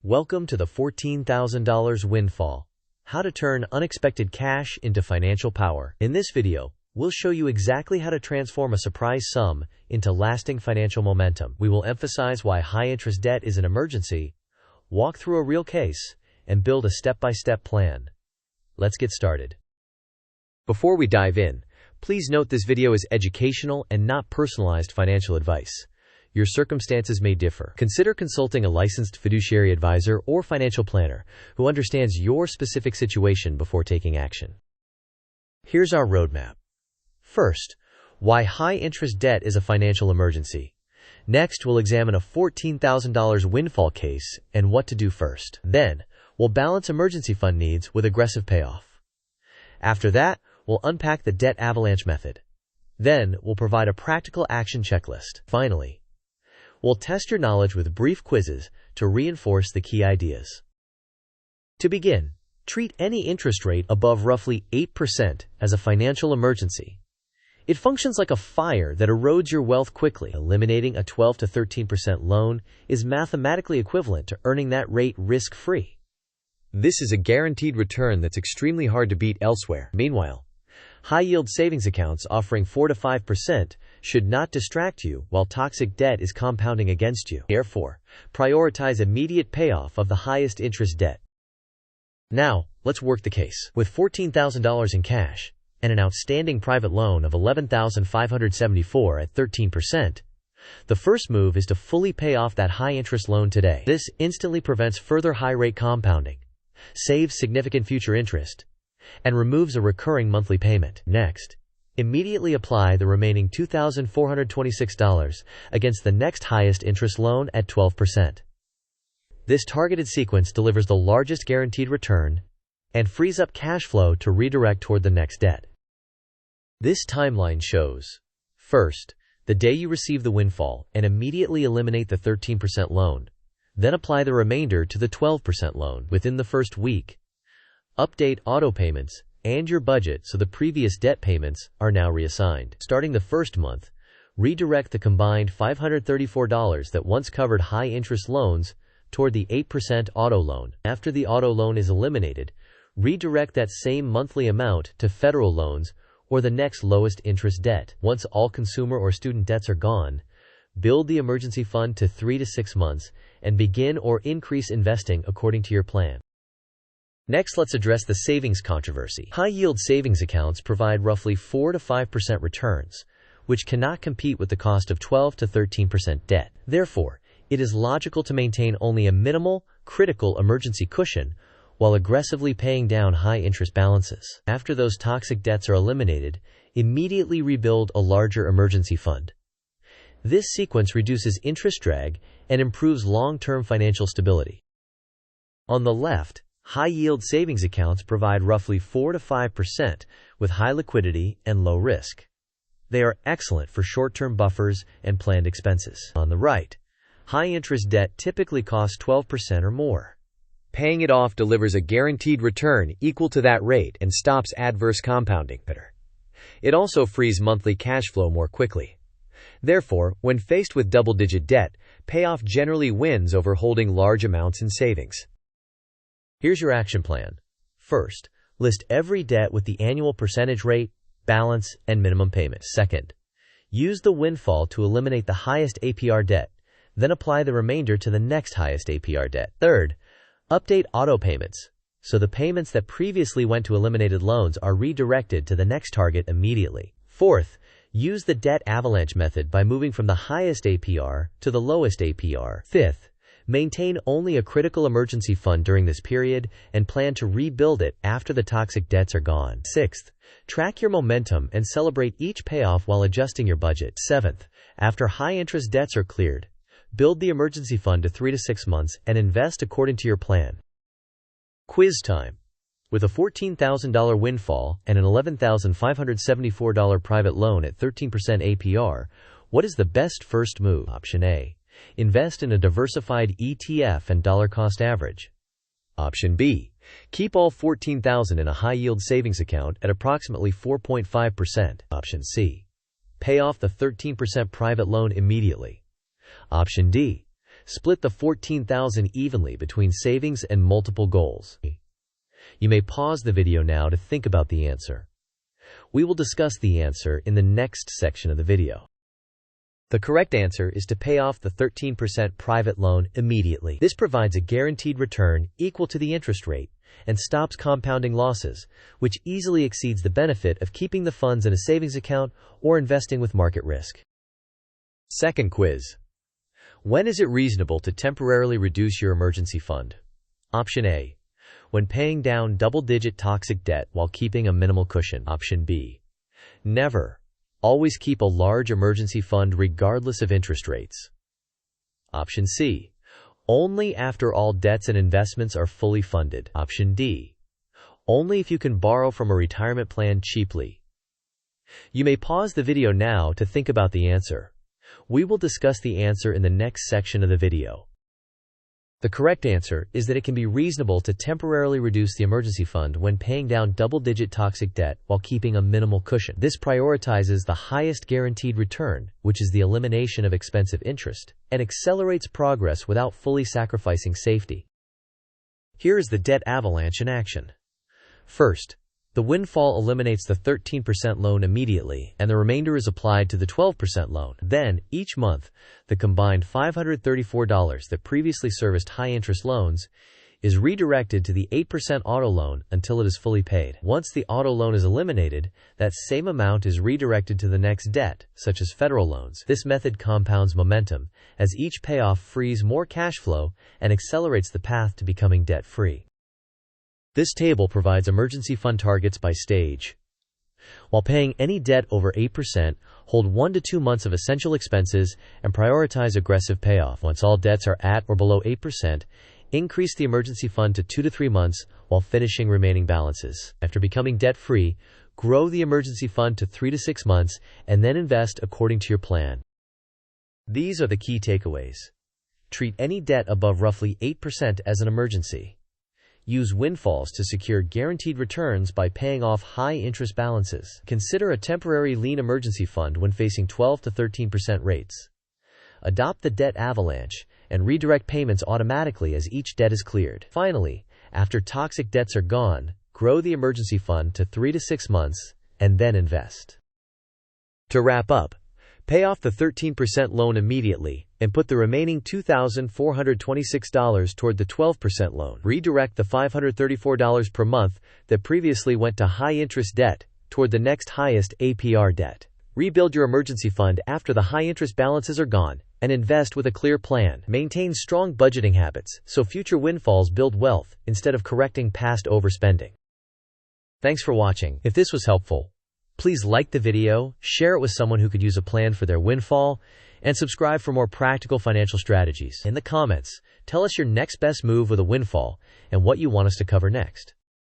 Welcome to the $14,000 Windfall. How to turn unexpected cash into financial power. In this video, we'll show you exactly how to transform a surprise sum into lasting financial momentum. We will emphasize why high-interest debt is an emergency, walk through a real case, and build a step-by-step plan. Let's get started. Before we dive in, please note this video is educational and not personalized financial advice. Your circumstances may differ. Consider consulting a licensed fiduciary advisor or financial planner who understands your specific situation before taking action. Here's our roadmap. First, why high-interest debt is a financial emergency. Next, we'll examine a $14,000 windfall case and what to do first. Then, we'll balance emergency fund needs with aggressive payoff. After that, we'll unpack the Debt Avalanche method. Then, we'll provide a practical action checklist. Finally, we'll test your knowledge with brief quizzes to reinforce the key ideas. To begin, treat any interest rate above roughly 8% as a financial emergency. It functions like a fire that erodes your wealth quickly. Eliminating a 12 to 13% loan is mathematically equivalent to earning that rate risk-free. This is a guaranteed return that's extremely hard to beat elsewhere. Meanwhile, high-yield savings accounts offering 4 to 5% should not distract you while toxic debt is compounding against you. Therefore, prioritize immediate payoff of the highest interest debt. Now, let's work the case. With $14,000 in cash and an outstanding private loan of $11,574 at 13%, the first move is to fully pay off that high-interest loan today. This instantly prevents further high-rate compounding, saves significant future interest, and removes a recurring monthly payment. Next, immediately apply the remaining $2,426 against the next highest interest loan at 12%. This targeted sequence delivers the largest guaranteed return and frees up cash flow to redirect toward the next debt. This timeline shows, first, the day you receive the windfall and immediately eliminate the 13% loan. Then apply the remainder to the 12% loan. Within the first week, update auto payments and your budget so the previous debt payments are now reassigned. Starting the first month, redirect the combined $534 that once covered high-interest loans toward the 8% auto loan. After the auto loan is eliminated, redirect that same monthly amount to federal loans or the next lowest interest debt. Once all consumer or student debts are gone, build the emergency fund to 3 to 6 months and begin or increase investing according to your plan. Next, let's address the savings controversy. High-yield savings accounts provide roughly 4 to 5% returns, which cannot compete with the cost of 12 to 13% debt. Therefore, it is logical to maintain only a minimal, critical emergency cushion while aggressively paying down high-interest balances. After those toxic debts are eliminated, immediately rebuild a larger emergency fund. This sequence reduces interest drag and improves long-term financial stability. On the left, high-yield savings accounts provide roughly 4 to 5% with high liquidity and low risk. They are excellent for short-term buffers and planned expenses. On the right, high-interest debt typically costs 12% or more. Paying it off delivers a guaranteed return equal to that rate and stops adverse compounding. It also frees monthly cash flow more quickly. Therefore, when faced with double-digit debt, payoff generally wins over holding large amounts in savings. Here's your action plan. First, list every debt with the annual percentage rate, balance, and minimum payment. Second, use the windfall to eliminate the highest APR debt, then apply the remainder to the next highest APR debt. Third, update auto payments, so the payments that previously went to eliminated loans are redirected to the next target immediately. Fourth, use the Debt Avalanche method by moving from the highest APR to the lowest APR. Fifth, maintain only a critical emergency fund during this period and plan to rebuild it after the toxic debts are gone. Sixth, track your momentum and celebrate each payoff while adjusting your budget. Seventh, after high-interest debts are cleared, build the emergency fund to 3 to 6 months and invest according to your plan. Quiz time. With a $14,000 windfall and an $11,574 private loan at 13% APR, what is the best first move? Option A. Invest in a diversified ETF and dollar-cost average. Option B. Keep all $14,000 in a high-yield savings account at approximately 4.5%. Option C. Pay off the 13% private loan immediately. Option D. Split the $14,000 evenly between savings and multiple goals. You may pause the video now to think about the answer. We will discuss the answer in the next section of the video. The correct answer is to pay off the 13% private loan immediately. This provides a guaranteed return equal to the interest rate and stops compounding losses, which easily exceeds the benefit of keeping the funds in a savings account or investing with market risk. Second quiz. When is it reasonable to temporarily reduce your emergency fund? Option A. When paying down double-digit toxic debt while keeping a minimal cushion. Option B. Never. Always keep a large emergency fund regardless of interest rates. Option C. Only after all debts and investments are fully funded. Option D. Only if you can borrow from a retirement plan cheaply. You may pause the video now to think about the answer. We will discuss the answer in the next section of the video. The correct answer is that it can be reasonable to temporarily reduce the emergency fund when paying down double-digit toxic debt while keeping a minimal cushion. This prioritizes the highest guaranteed return, which is the elimination of expensive interest, and accelerates progress without fully sacrificing safety. Here is the debt avalanche in action. First, the windfall eliminates the 13% loan immediately, and the remainder is applied to the 12% loan. Then, each month, the combined $534 that previously serviced high-interest loans is redirected to the 8% auto loan until it is fully paid. Once the auto loan is eliminated, that same amount is redirected to the next debt, such as federal loans. This method compounds momentum, as each payoff frees more cash flow and accelerates the path to becoming debt-free. This table provides emergency fund targets by stage. While paying any debt over 8%, hold 1 to 2 months of essential expenses and prioritize aggressive payoff. Once all debts are at or below 8%, increase the emergency fund to 2 to 3 months while finishing remaining balances. After becoming debt-free, grow the emergency fund to 3 to 6 months and then invest according to your plan. These are the key takeaways. Treat any debt above roughly 8% as an emergency. Use windfalls to secure guaranteed returns by paying off high-interest balances. Consider a temporary lean emergency fund when facing 12 to 13% rates. Adopt the debt avalanche and redirect payments automatically as each debt is cleared. Finally, after toxic debts are gone, grow the emergency fund to 3 to 6 months and then invest. To wrap up, pay off the 13% loan immediately and put the remaining $2,426 toward the 12% loan. Redirect the $534 per month that previously went to high-interest debt toward the next highest APR debt. Rebuild your emergency fund after the high-interest balances are gone and invest with a clear plan. Maintain strong budgeting habits so future windfalls build wealth instead of correcting past overspending. Thanks for watching. If this was helpful, please like the video, share it with someone who could use a plan for their windfall, and subscribe for more practical financial strategies. In the comments, tell us your next best move with a windfall and what you want us to cover next.